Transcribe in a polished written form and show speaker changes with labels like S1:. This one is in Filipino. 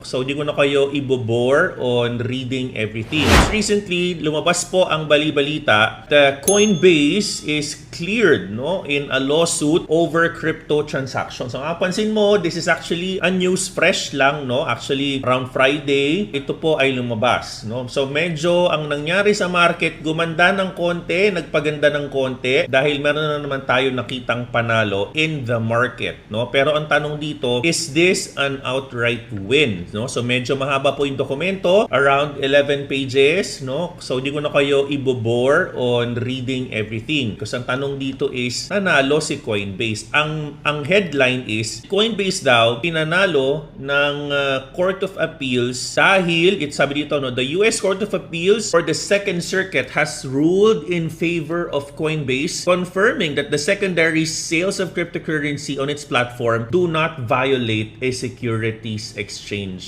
S1: So, hindi ko na kayo ibobore on reading everything. Recently, lumabas po ang bali-balita that Coinbase is cleared in a lawsuit over crypto transactions. So, pansin mo, this is actually a news fresh lang, actually around Friday, ito po ay lumabas. So, medyo ang nangyari sa market, gumanda ng konti, nagpaganda ng konti dahil meron na naman tayo nakitang panalo in the market. Pero ang tanong dito, is this an outright win? So medyo mahaba po yung dokumento, around 11 pages, So hindi ko na kayo ibobore on reading everything. Kasi ang tanong dito is, nanalo si Coinbase. Ang headline is, Coinbase daw pinanalo ng Court of Appeals dahil, sabi dito, the US Court of Appeals for the Second Circuit has ruled in favor of Coinbase, confirming that the secondary sales of cryptocurrency on its platform do not violate a securities exchange